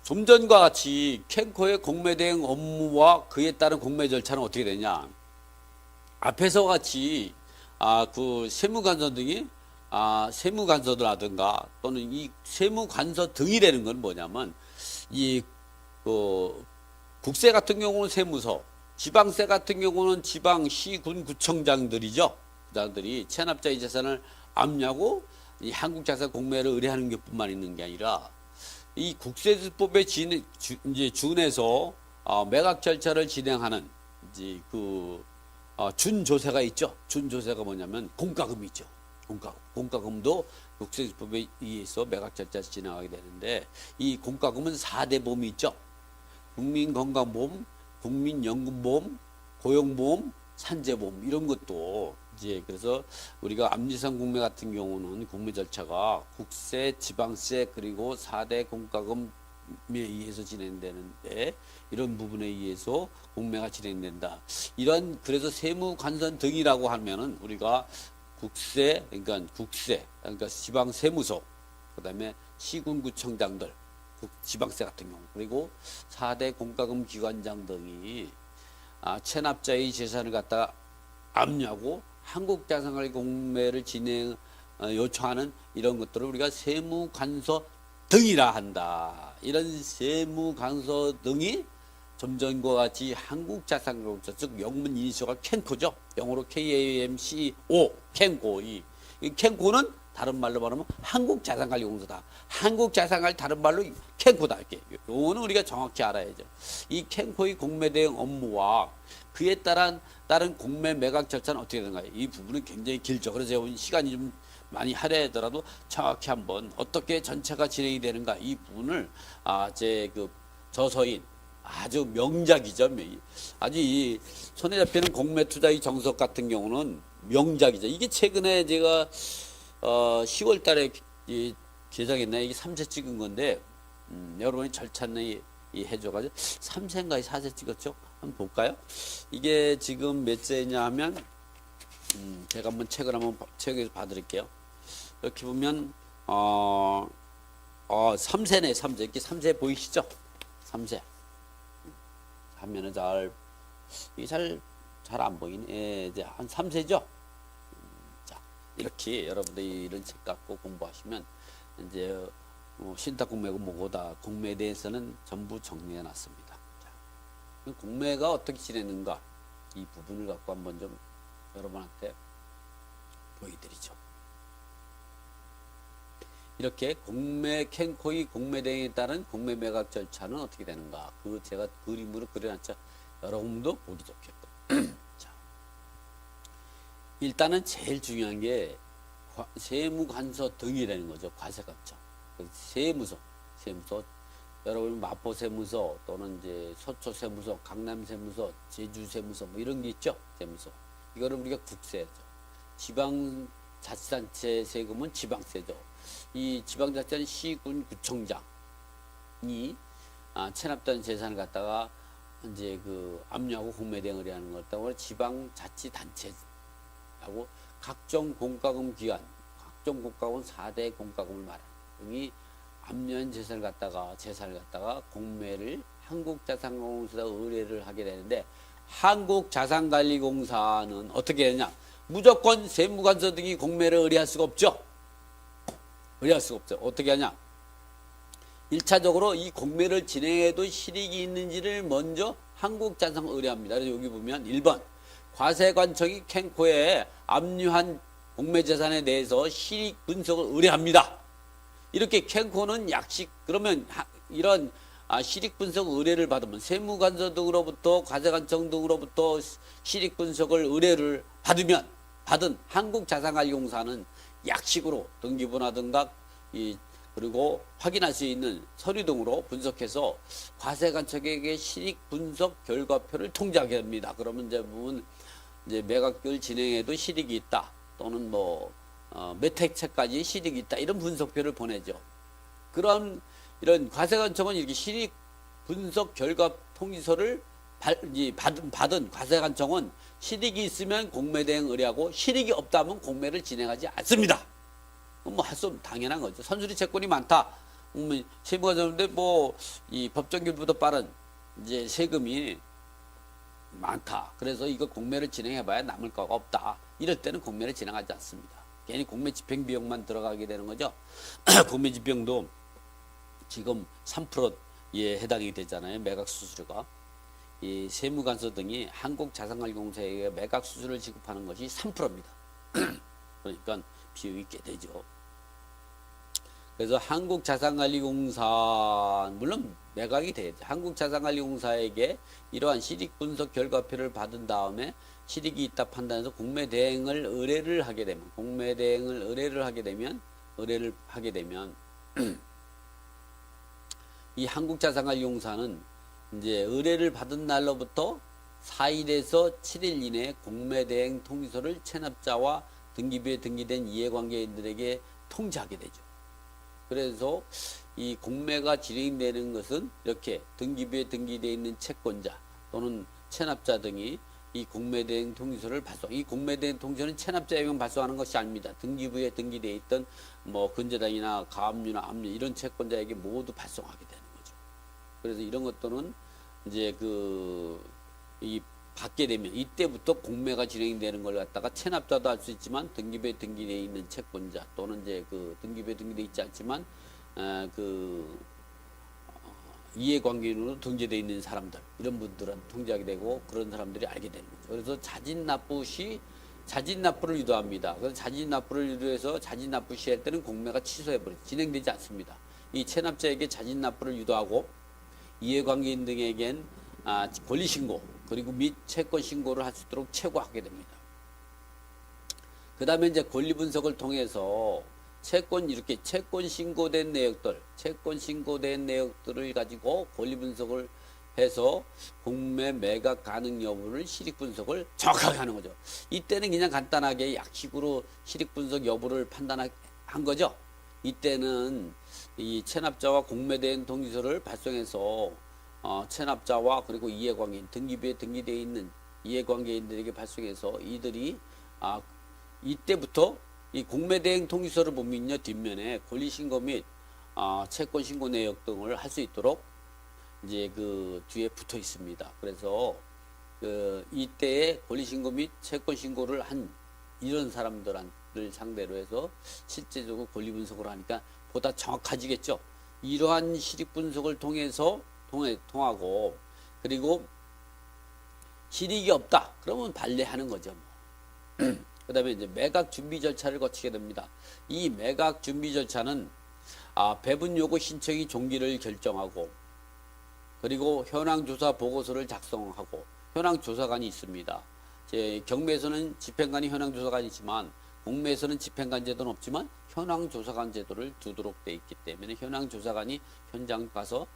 좀 전과 같이 캔코의 공매 대행 업무와 그에 따른 공매 절차는 어떻게 되냐? 앞에서 같이 그 세무관서 등이 세무관서라든가 또는 이 세무관서 등이라는 건 뭐냐면 이 국세 같은 경우는 세무서, 지방세 같은 경우는 지방시 군 구청장들이죠. 그들이 체납자의 재산을 압류하고 이 한국자산 공매를 의뢰하는 것뿐만 있는 게 아니라 이 국세법에 이제 준해서 매각 절차를 진행하는 이제 준조세가 있죠. 준조세가 뭐냐면 공과금이 있죠. 공과금도 국세법에 의해서 매각 절차를 진행하게 되는데 이 공과금은 4대 보험이 있죠. 국민건강보험, 국민연금보험, 고용보험, 산재보험 이런 것도 이제 그래서 우리가 압류상 공매 같은 경우는 공매 절차가 국세, 지방세 그리고 4대 공과금에 의해서 진행되는데 이런 부분에 의해서 공매가 진행된다. 이런 그래서 세무관선 등이라고 하면은 우리가 국세 그러니까 지방세무서 그다음에 시군구청장들 지방세 같은 경우 그리고 4대 공과금 기관장 등이 체납자의 재산을 갖다가 압류하고 한국자산관리 공매를 요청하는 이런 것들을 우리가 세무관서 등이라 한다. 이런 세무관서 등이 좀 전과 같이 한국자산관리공사 즉 영문 이니셜가 캔코죠. 영어로 KAMCO 캔코. 이 캔코는 다른 말로 말하면 한국자산관리공사다. 한국자산관리 다른 말로 캔코다. 이렇게 요거는 우리가 정확히 알아야죠. 이 캔코의 공매 대행 업무와 그에 따른 공매 매각 절차는 어떻게 되는가? 이 부분은 굉장히 길죠. 그래서 제가 시간이 좀 많이 할애하더라도 정확히 한번 어떻게 전체가 진행이 되는가 이 부분을 제 저서인 아주 명작이죠. 아주 이 손에 잡히는 공매 투자의 정석 같은 경우는 명작이죠. 이게 최근에 제가 10월 달에 개장했나 이게 3세 찍은 건데 여러분이 절찬히 해줘가지고 3세인가 4세 찍었죠? 한번 볼까요? 이게 지금 몇 세냐 하면 제가 한번 책을 책에서 봐드릴게요. 이렇게 보면 3세네 3세 이렇게 3세 보이시죠? 3세 하면은 이게 잘 안 보이네. 예, 이제 한 3세죠? 자 이렇게 여러분들이 이런 책 갖고 공부하시면 이제 신탁 공매고 뭐고다 공매에 대해서는 전부 정리해 놨습니다. 자, 공매가 어떻게 진행되는가 이 부분을 갖고 한번 좀 여러분한테 보여드리죠. 이렇게 캔코의 공매 대행에 따른 공매 매각 절차는 어떻게 되는가 제가 그림으로 그려놨죠. 여러분도 보기 좋게끔. 자, 일단은 제일 중요한 게 세무관서 등이라는 거죠. 과세관청. 세무서 여러분 마포세무서 또는 이제 서초세무서, 강남세무서, 제주세무서 뭐 이런 게 있죠. 세무서 이거를 우리가 국세죠. 지방자치단체 세금은 지방세죠. 이 지방자치단체 시군 구청장이 체납된 재산을 갖다가 이제 압류하고 공매 대행을 의뢰하는 것 때문에 지방자치단체하고 각종 공과금 기관, 각종 공과금 4대 공과금을 말하는 등이 압류한 재산을 갖다가 공매를 한국자산관리공사에 의뢰를 하게 되는데 한국자산관리공사는 어떻게 되냐? 무조건 세무관서 등이 공매를 의뢰할 수가 없죠. 어떻게 하냐? 1차적으로 이 공매를 진행해도 실익이 있는지를 먼저 한국자산 의뢰합니다. 그래서 여기 보면 1번 과세관청이 캔코에 압류한 공매 재산에 대해서 실익 분석을 의뢰합니다. 이렇게 캔코는 그러면 이런 실익 분석 의뢰를 받으면 세무관서 등으로부터 과세관청 등으로부터 실익 분석을 의뢰를 받은 한국자산관리공사는 약식으로 등기부라든가 그리고 확인할 수 있는 서류 등으로 분석해서 과세관청에게 실익 분석 결과표를 통지하게 됩니다. 그러면 이제 매각을 진행해도 실익이 있다 또는 몇 획차까지 실익이 있다 이런 분석표를 보내죠. 그런 이런 과세관청은 이렇게 실익 분석 결과 통지서를 받은 과세관청은 실익이 있으면 공매 대행 의뢰하고 실익이 없다면 공매를 진행하지 않습니다. 할 수 없는 당연한 거죠. 선수리 채권이 많다. 세무가 적은데 뭐 이 법정기일보다 빠른 이제 세금이 많다. 그래서 이거 공매를 진행해봐야 남을 거가 없다. 이럴 때는 공매를 진행하지 않습니다. 괜히 공매 집행 비용만 들어가게 되는 거죠. 공매 집행도 지금 3%에 해당이 되잖아요. 매각 수수료가. 이 세무관서 등이 한국자산관리공사에게 매각 수수료를 지급하는 것이 3%입니다. 그러니까 비용이 꽤 되죠. 그래서 한국자산관리공사 물론 매각이 돼야죠. 한국자산관리공사에게 이러한 실익 분석 결과표를 받은 다음에 실익이 있다 판단해서 공매 대행을 의뢰를 하게 되면 이 한국자산관리공사는 이제 의뢰를 받은 날로부터 4일에서 7일 이내에 공매 대행 통지서를 체납자와 등기부에 등기된 이해관계인들에게 통지하게 되죠. 그래서 이 공매가 진행되는 것은 이렇게 등기부에 등기되어 있는 채권자 또는 체납자 등이 이 공매대행 통지서를 발송. 이 공매대행 통지서는 체납자에게만 발송하는 것이 아닙니다. 등기부에 등기되어 있던 뭐 근저당이나 가압류나 압류 이런 채권자에게 모두 발송하게 되는 거죠. 그래서 이런 것들은 이제 이 받게 되면 이때부터 공매가 진행되는 걸 갖다가 체납자도 할 수 있지만 등기부에 등기되어 있는 채권자 또는 이제 등기부에 등기되어 있지 않지만 이해관계인으로 등재되어 있는 사람들 이런 분들은 통지하게 되고 그런 사람들이 알게 되는 거죠. 그래서 자진납부 시 자진납부를 유도합니다. 그래서 자진납부를 유도해서 자진납부 시 할 때는 공매가 취소해버리죠. 진행되지 않습니다. 이 체납자에게 자진납부를 유도하고 이해관계인 등에겐 권리신고 그리고 및 채권 신고를 할 수 있도록 최고하게 됩니다. 그 다음에 이제 권리 분석을 통해서 채권 신고된 내역들을 가지고 권리 분석을 해서 공매 매각 가능 여부를 실익 분석을 정확하게 하는 거죠. 이때는 그냥 간단하게 약식으로 실익 분석 여부를 판단한 거죠. 이때는 이 체납자와 공매 대행 통지서를 발송해서 체납자와 그리고 이해관계인 등기부에 등기되어 있는 이해관계인들에게 발송해서 이들이 이때부터 이 공매대행 통지서를 보면요 뒷면에 권리신고 및 채권 신고 내역 등을 할 수 있도록 이제 뒤에 붙어 있습니다. 그래서 이때에 권리신고 및 채권 신고를 한 이런 사람들을 상대로 해서 실제적으로 권리 분석을 하니까 보다 정확해지겠죠. 이러한 실익 분석을 통하고 그리고 실익이 없다 그러면 발례하는 거죠. 그 다음에 이제 매각 준비 절차를 거치게 됩니다. 이 매각 준비 절차는 배분 요구 신청이 종기를 결정하고 그리고 현황조사 보고서를 작성하고 현황조사관이 있습니다. 경매에서는 집행관이 현황조사관이 있지만 공매에서는 집행관 제도는 없지만 현황조사관 제도를 두도록 되어 있기 때문에 현황조사관이 현장 가서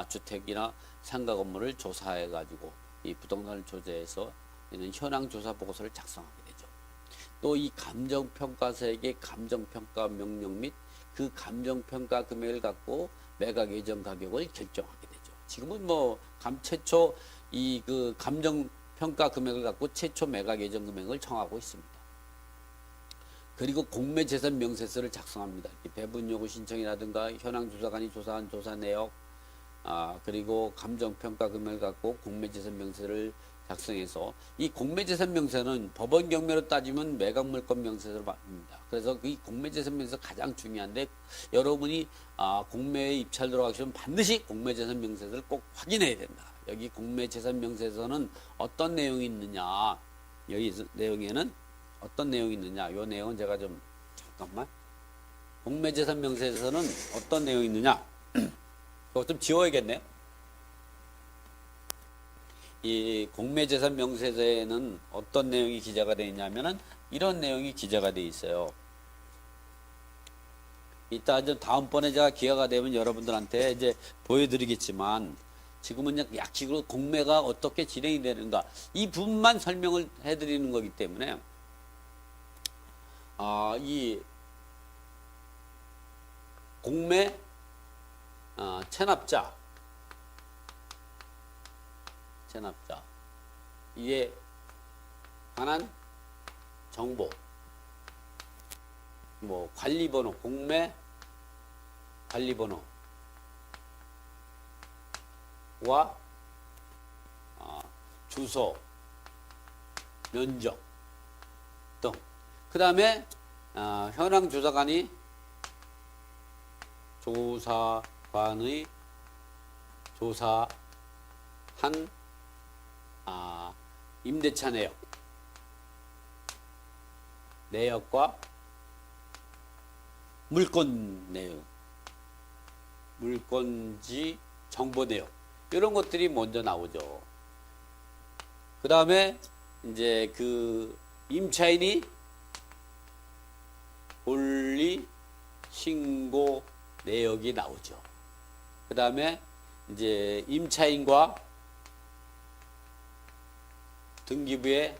주택이나 상가 건물을 조사해 가지고 이 부동산을 조사해서 현황조사 보고서를 작성하게 되죠. 또 이 감정평가사에게 감정평가 명령 및 그 감정평가 금액을 갖고 매각 예정 가격을 결정하게 되죠. 지금은 뭐 최초 감정평가 금액을 갖고 최초 매각 예정 금액을 정하고 있습니다. 그리고 공매재산 명세서를 작성합니다. 배분 요구 신청이라든가 현황조사관이 조사한 조사 내역 그리고 감정평가 금액을 갖고 공매재산 명세를 작성해서 이 공매재산 명세는 법원 경매로 따지면 매각물권 명세서를 받습니다. 그래서 이 공매재산 명세가 가장 중요한데 여러분이 공매에 입찰 들어가시면 반드시 공매재산 명세서를 꼭 확인해야 된다. 여기 공매재산 명세서는 어떤 내용이 있느냐 여기 내용에는 어떤 내용이 있느냐 이 내용은 제가 좀 잠깐만 공매재산 명세서는 어떤 내용이 있느냐 이거 좀 지워야겠네요. 이 공매재산 명세서에는 어떤 내용이 기재가 되어 있냐면은 이런 내용이 기재가 되어 있어요. 이따 이제 다음번에 제가 기회가 되면 여러분들한테 이제 보여드리겠지만 지금은 약식으로 공매가 어떻게 진행이 되는가 이 부분만 설명을 해드리는 거기 때문에 이 공매 체납자 이에 관한 정보 뭐 관리번호 공매 관리번호 주소, 면적 등. 그 다음에 현황 조사관의 조사한 임대차 내역과 물건 내역, 물건지 정보 내역, 이런 것들이 먼저 나오죠. 그 다음에 이제 그 임차인이 권리 신고 내역이 나오죠. 그 다음에 이제 임차인과 등기부에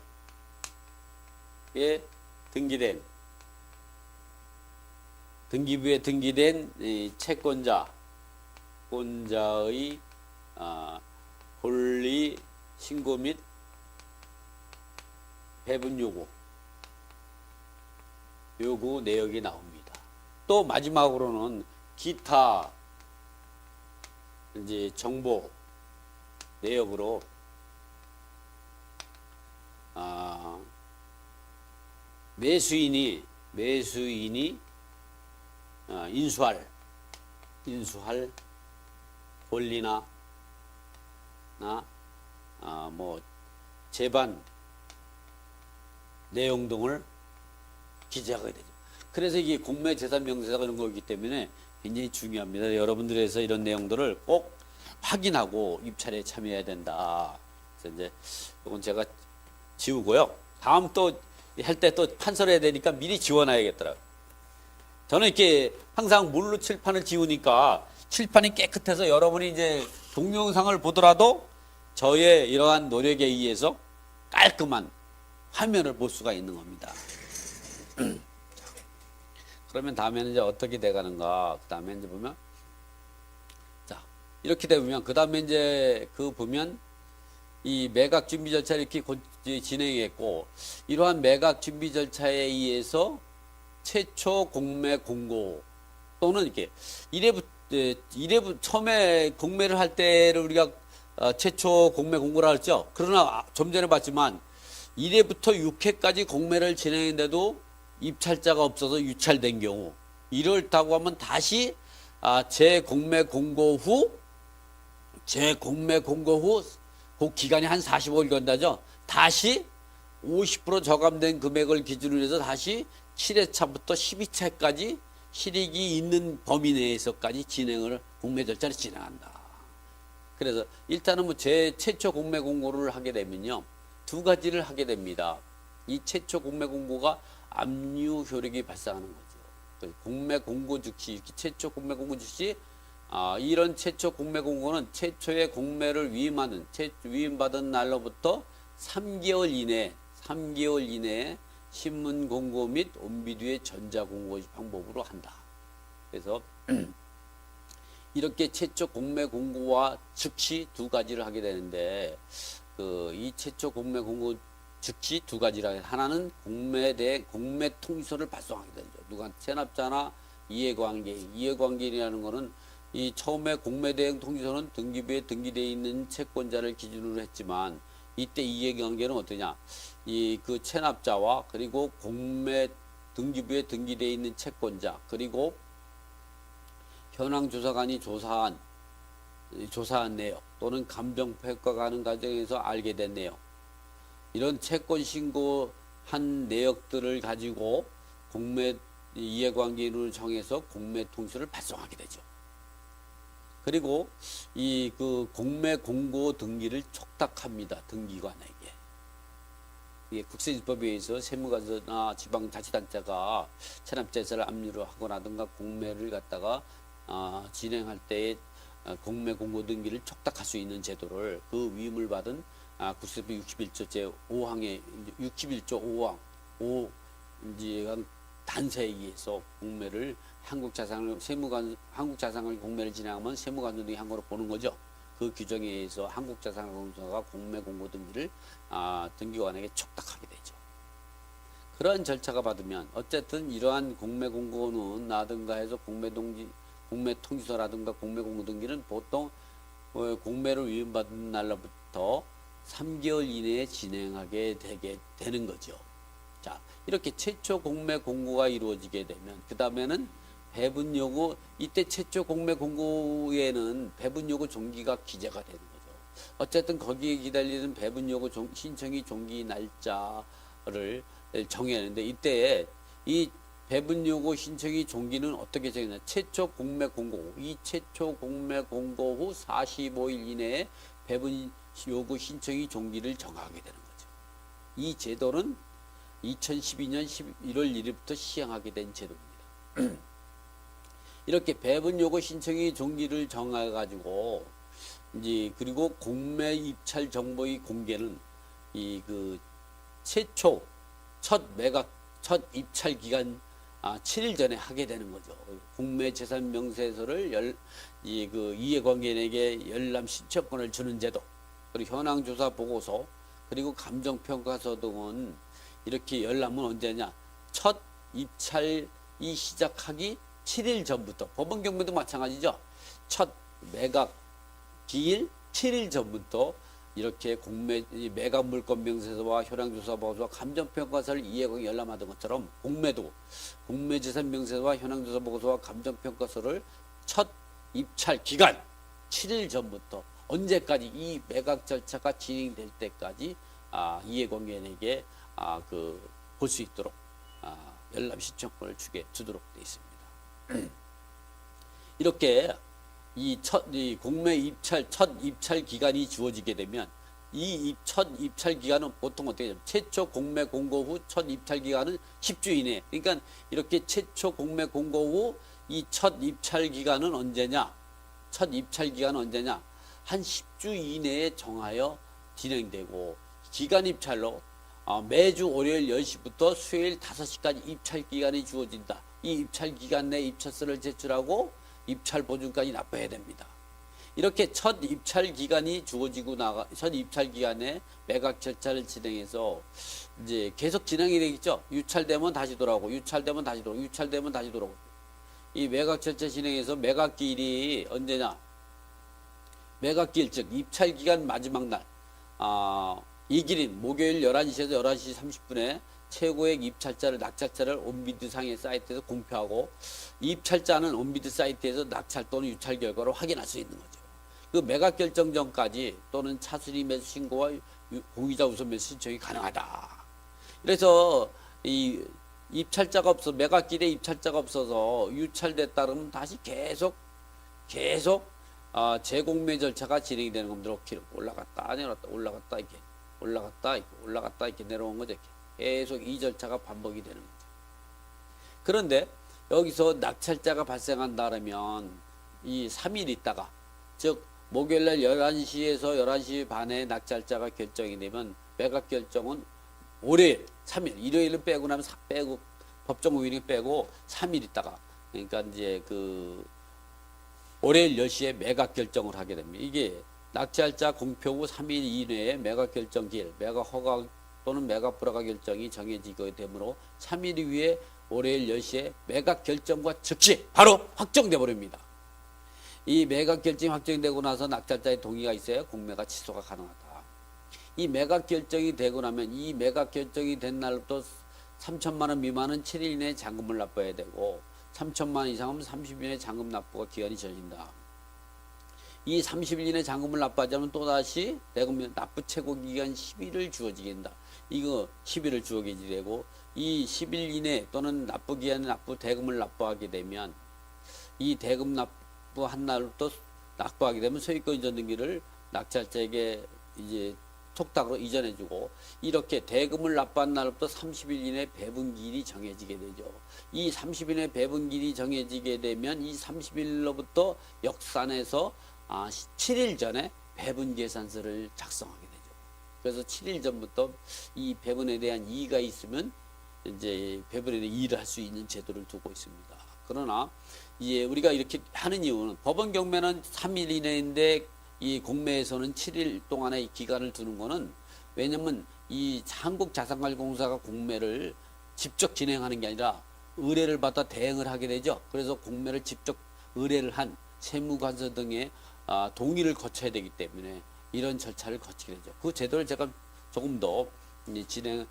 등기된 이 채권자의 권리 신고 및 배분 요구 내역이 나옵니다. 또 마지막으로는 기타 이제 정보 내역으로 매수인이 인수할 권리나 뭐 재반 내용 등을 기재하게 되죠. 그래서 이게 공매재산명세서가 그런 거기 때문에 굉장히 중요합니다. 여러분들에서 이런 내용들을 꼭 확인하고 입찰에 참여해야 된다. 그래서 이제 이건 제가 지우고요. 다음 또 할 때 또 판서해야 되니까 미리 지워놔야겠더라고요. 저는 이렇게 항상 물로 칠판을 지우니까 칠판이 깨끗해서 여러분이 이제 동영상을 보더라도 저의 이러한 노력에 의해서 깔끔한 화면을 볼 수가 있는 겁니다. 그러면 다음에는 이제 어떻게 돼가는가? 그 다음에 이제 보면, 자, 이렇게 되면, 그 다음에 이제 보면, 이 매각 준비 절차를 이렇게 진행했고, 이러한 매각 준비 절차에 의해서 최초 공매 공고 또는 이렇게 이래부터 처음에 공매를 할 때를 우리가 최초 공매 공고라 했죠. 그러나 좀 전에 봤지만 1회부터 6회까지 공매를 진행했는데도 입찰자가 없어서 유찰된 경우, 이렇다고 하면 다시 재공매 공고 후 그 기간이 한 45일 건다죠. 다시 50% 저감된 금액을 기준으로 해서 다시 7회차부터 12차까지 실익이 있는 범위 내에서까지 공매 절차를 진행한다. 그래서 일단은 뭐 최초 공매 공고를 하게 되면요, 두 가지를 하게 됩니다. 이 최초 공매 공고가 압류 효력이 발생하는 거죠. 공매 공고 즉시, 최초 공매 공고 즉시 이런 최초 공매 공고는 최초의 공매를 위임받은 날로부터 3개월 이내에 신문 공고 및 온비두의 전자 공고 방법으로 한다. 그래서 이렇게 최초 공매 공고와 즉시 두 가지를 하게 되는데, 이 최초 공매 공고 즉시 두 가지라, 하나는 공매 통지서를 발송하게 되죠. 누가 체납자나 이해관계인이라는 거는 이 처음에 공매 대행 통지서는 등기부에 등기되어 있는 채권자를 기준으로 했지만, 이때 이해관계는 어떠냐? 그 체납자와 그리고 등기부에 등기되어 있는 채권자, 그리고 현황조사관이 조사한 내역 또는 감정평가가 하는 과정에서 알게 된 내역, 이런 채권 신고한 내역들을 가지고 공매 이해관계인을 정해서 공매 통지서를 발송하게 되죠. 그리고 공매 공고 등기를 촉탁합니다. 등기관에게. 이게 국세지법에 의해서 세무관서나 지방자치단체가 체납자세를 압류를 하거나든가 공매를 갖다가 진행할 때에 공매 공고 등기를 촉탁할 수 있는 제도를 위임을 받은 국세법 61조 제5항의 61조 5항 5 단서에 의해서 공매를 한국자산을 공매를 진행하면 세무관서 등이 항고로 보는 거죠. 그 규정에 의해서 한국자산공사가 공매 공고 등기를 등기관에게 촉탁하게 되죠. 그런 절차가 받으면 어쨌든 이러한 공매 공고는 나든가 해서 공매 통지서라든가 공매 공고 등기는 보통 공매를 위임받은 날로부터 3개월 이내에 진행하게 되게 되는 거죠. 자, 이렇게 최초 공매 공고가 이루어지게 되면 그 다음에는 배분 요구, 이때 최초 공매 공고에는 배분 요구 종기가 기재가 되는 거죠. 어쨌든 거기에 기다리는 배분 요구 신청이 종기 날짜를 정해야하는데, 이때 이 배분 요구 신청이 종기는 어떻게 정해냐? 최초 공매 공고 후, 이 최초 공매 공고 후 45일 이내에 배분 요구 신청이 종기를 정하게 되는 거죠. 이 제도는 2012년 11월 1일부터 시행하게 된 제도입니다. 이렇게 배분 요구 신청이 종기를 정해 가지고 이제 그리고 공매 입찰 정보의 공개는 이 그 최초 첫 입찰 기간 7일 전에 하게 되는 거죠. 공매 재산 명세서를 이해관계인에게 열람 신청권을 주는 제도, 그리고 현황 조사 보고서, 그리고 감정 평가서 등은 이렇게 열람은 언제냐? 첫 입찰이 시작하기 7일 전부터, 법원 경매도 마찬가지죠. 첫 매각 기일 7일 전부터 이렇게 매각 물건 명세서와 현황 조사 보고서와 감정 평가서를 이해관계 열람하던 것처럼 공매도 공매 재산 명세서와 현황 조사 보고서와 감정 평가서를 첫 입찰 기간 7일 전부터 언제까지 이 매각 절차가 진행될 때까지 이해관계인에게 볼 수 있도록 열람 신청권을 주도록 되어 있습니다. 이렇게 이 공매 입찰 첫 입찰 기간이 주어지게 되면 이 첫 입찰 기간은 보통 어떻게 되냐면 최초 공매 공고 후 첫 입찰 기간은 10주 이내. 그러니까 이렇게 최초 공매 공고 후 이 첫 입찰 기간은 언제냐? 첫 입찰 기간은 언제냐? 한 10주 이내에 정하여 진행되고, 기간 입찰로 매주 월요일 10시부터 수요일 5시까지 입찰 기간이 주어진다. 이 입찰 기간 내 입찰서를 제출하고 입찰 보증까지 납부해야 됩니다. 이렇게 첫 입찰 기간이 주어지고 첫 입찰 기간에 매각 절차를 진행해서 이제 계속 진행이 되겠죠. 유찰되면 다시 돌아오고, 유찰되면 다시 돌아오고, 유찰되면 다시 돌아오고. 이 매각 절차 진행해서 매각기일이 언제냐? 매각기일, 즉 입찰 기간 마지막 날, 이 길인 목요일 11시에서 11시 30분에 최고액 입찰자를 낙찰자를 온비드 상의 사이트에서 공표하고, 입찰자는 온비드 사이트에서 낙찰 또는 유찰 결과를 확인할 수 있는 거죠. 그 매각 결정 전까지 또는 차순위 매수 신고와 공유자 우선 매수 신청이 가능하다. 그래서 이 입찰자가 없어, 매각길에 입찰자가 없어서 유찰됐다 그러면 다시 계속 재공매 절차가 진행이 되는 겁니다. 올라갔다 내려갔다 올라갔다 이렇게 올라갔다 이렇게 내려온 거죠. 계속 이 절차가 반복이 되는 거죠. 그런데 여기서 낙찰자가 발생한다면 이 3일 있다가, 즉 목요일날 11시에서 11시 반에 낙찰자가 결정이 되면 매각 결정은 월요일 3일, 일요일은 빼고 나면 빼고 법정 후일이 빼고 3일 있다가, 그러니까 이제 월요일 10시에 매각 결정을 하게 됩니다. 이게 낙찰자 공표 후 3일 이내에 매각 결정 기일, 매각 허가 또는 매각 불허가 결정이 정해지게 되므로 3일 이후에 월요일 10시에 매각 결정과 즉시 바로 확정돼 버립니다. 이 매각 결정이 확정되고 나서 낙찰자의 동의가 있어야 공매가 취소가 가능하다. 이 매각 결정이 되고 나면 이 매각 결정이 된 날부터 3천만 원 미만은 7일 이내에 잔금을 납부해야 되고, 3천만 원 이상은 30일 이내에 잔금 납부가 기한이 정해진다. 이 30일 이내 잔금을 납부하자면 또다시 대금 납부 최고 기간 10일을 주어지게 된다. 이거 10일을 주어지게 되고, 이 10일 이내 또는 납부 기한에 대금을 납부하게 되면 이 대금 납부한 날부터 납부하게 되면 소유권 이전 등기를 낙찰자에게 이제 촉탁으로 이전해주고, 이렇게 대금을 납부한 날부터 30일 이내 배분기일이 정해지게 되죠. 이 30일 이내 배분기일이 정해지게 되면 이 30일로부터 역산해서 7일 전에 배분계산서를 작성하게 되죠. 그래서 7일 전부터 이 배분에 대한 이의가 있으면 이제 배분에 대한 이의를 할 수 있는 제도를 두고 있습니다. 그러나 이제 우리가 이렇게 하는 이유는, 법원 경매는 3일 이내인데 이 공매에서는 7일 동안의 기간을 두는 거는, 왜냐면 이 한국자산관리공사가 공매를 직접 진행하는 게 아니라 의뢰를 받아 대행을 하게 되죠. 그래서 공매를 직접 의뢰를 한 세무관서 등의 동의를 거쳐야 되기 때문에 이런 절차를 거치게 되죠. 그 제도를 제가 조금 더 이제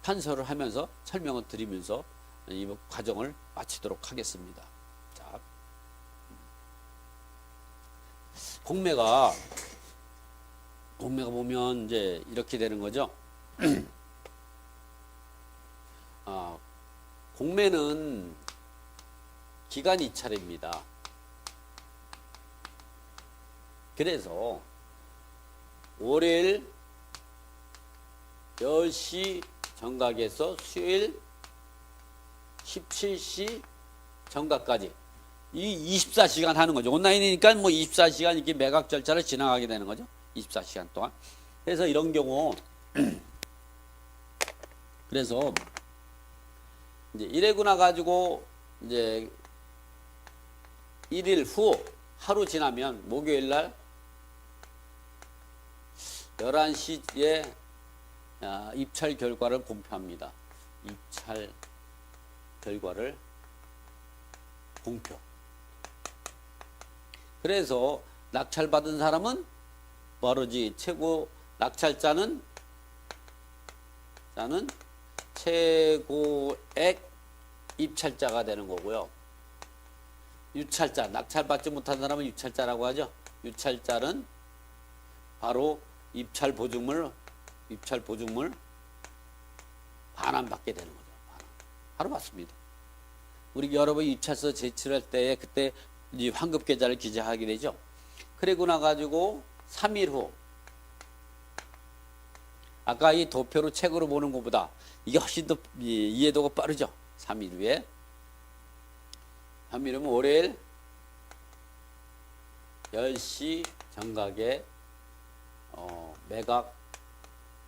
판서를 하면서 설명을 드리면서 이 과정을 마치도록 하겠습니다. 자, 공매가 보면 이제 이렇게 되는 거죠. 공매는 기간 이찰입니다. 그래서 월요일 10시 정각에서 수요일 17시 정각까지 이 24시간 하는 거죠. 온라인이니까 뭐 24시간 이렇게 매각 절차를 진행하게 되는 거죠. 24시간 동안. 그래서 이런 경우 그래서 이제 이래구나 가지고 이제 1일 후 하루 지나면 목요일 날 11시에 입찰 결과를 공표합니다. 입찰 결과를 공표. 그래서 낙찰받은 사람은 뭐하지? 최고 낙찰자는 최고액 입찰자가 되는 거고요. 유찰자, 낙찰받지 못한 사람은 유찰자라고 하죠. 유찰자는 바로 입찰 보증물 반환받게 되는 거죠. 바로 맞습니다. 우리 여러분 입찰서 제출할 때에 그때 이 환급 계좌를 기재하게 되죠. 그리고 나가지고 3일 후 아까 이 도표로 책으로 보는 것보다 이게 훨씬 더 이해도가 빠르죠. 3일 후에 3일 후면 월요일 10시 정각에 매각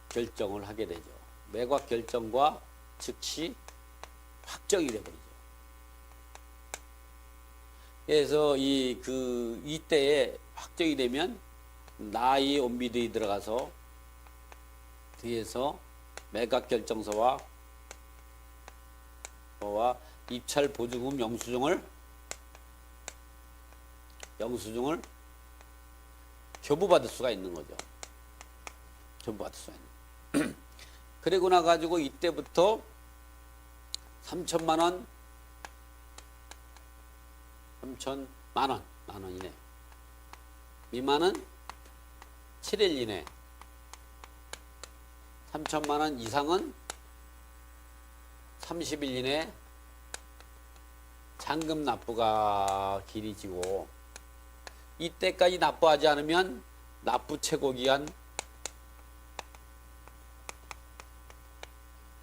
결정을 하게 되죠. 매각 결정과 즉시 확정이 되버리죠. 그래서 이때에 확정이 되면 나이 온비들이 들어가서 뒤에서 매각 결정서와 입찰 보증금 영수증을 교부받을 수가 있는 거죠. 교부받을 수가 있는. 그리고 나가지고 이때부터 3천만 원, 만 원이네. 미만은 7일 이내. 3천만 원 이상은 30일 이내 잔금 납부가 길이지고 이때까지 납부하지 않으면 납부 최고 기한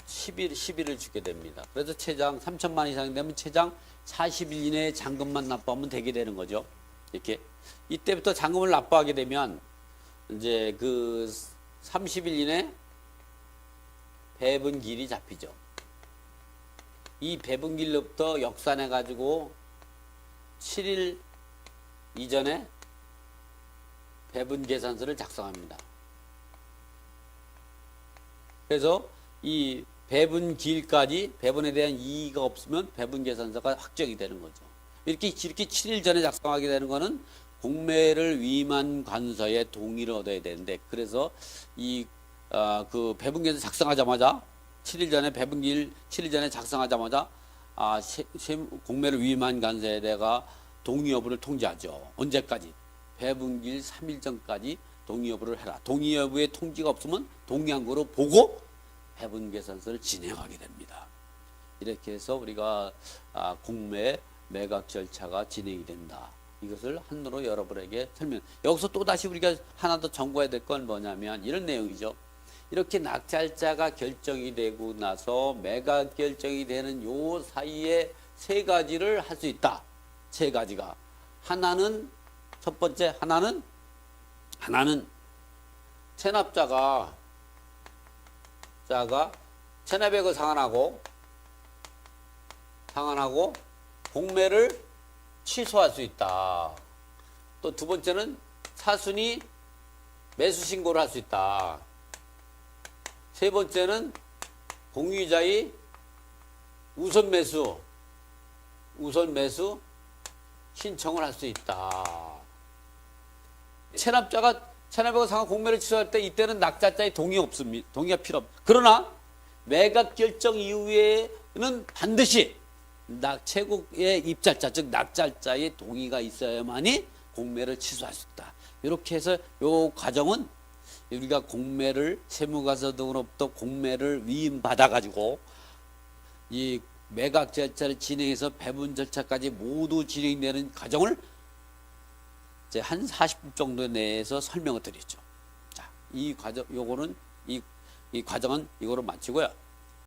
10일을 주게 됩니다. 그래서 최장 3천만 이상 되면 최장 40일 이내에 잔금만 납부하면 되게 되는 거죠. 이렇게 이때부터 잔금을 납부하게 되면 이제 그 30일 이내 배분길이 잡히죠. 이 배분길로부터 역산해 가지고 7일 이전에 배분계산서를 작성합니다. 그래서 이 배분길까지 배분에 대한 이의가 없으면 배분계산서가 확정이 되는 거죠. 이렇게 7일 전에 작성하게 되는 거는 공매를 위임한 관서의 동의를 얻어야 되는데, 그래서 그 배분계산 작성하자마자 7일 전에 7일 전에 작성하자마자 공매를 위임한 관서에 내가 동의 여부를 통지하죠. 언제까지? 배분길 3일 전까지 동의 여부를 해라. 동의 여부의 통지가 없으면 동의한 거로 보고 배분계산서를 진행하게 됩니다. 이렇게 해서 우리가 공매 매각 절차가 진행이 된다. 이것을 한으로 여러분에게 설명. 여기서 또 다시 우리가 하나 더 점검해야 될 건 뭐냐면 이런 내용이죠. 이렇게 낙찰자가 결정이 되고 나서 매각 결정이 되는 요 사이에 세 가지를 할 수 있다. 세 가지가. 하나는 첫 번째 하나는 체납자가 체납액을 상환하고 공매를 취소할 수 있다. 또 두 번째는 차순위 매수 신고를 할 수 있다. 세 번째는 공유자의 우선 매수 신청을 할 수 있다. 체납자가 상환 공매를 취소할 때 이때는 낙찰자의 동의 없습니다. 동의가 필요 없. 그러나 매각 결정 이후에는 반드시 최고의 입찰자 즉 낙찰자의 동의가 있어야만이 공매를 취소할 수 있다. 이렇게 해서 요 과정은 우리가 공매를 세무과서 등으로부터 공매를 위임받아 가지고 이 매각 절차를 진행해서 배분 절차까지 모두 진행되는 과정을 이제 한 40분 정도 내에서 설명을 드렸죠. 자, 이 과정 요거는 이 과정은 이거로 마치고요.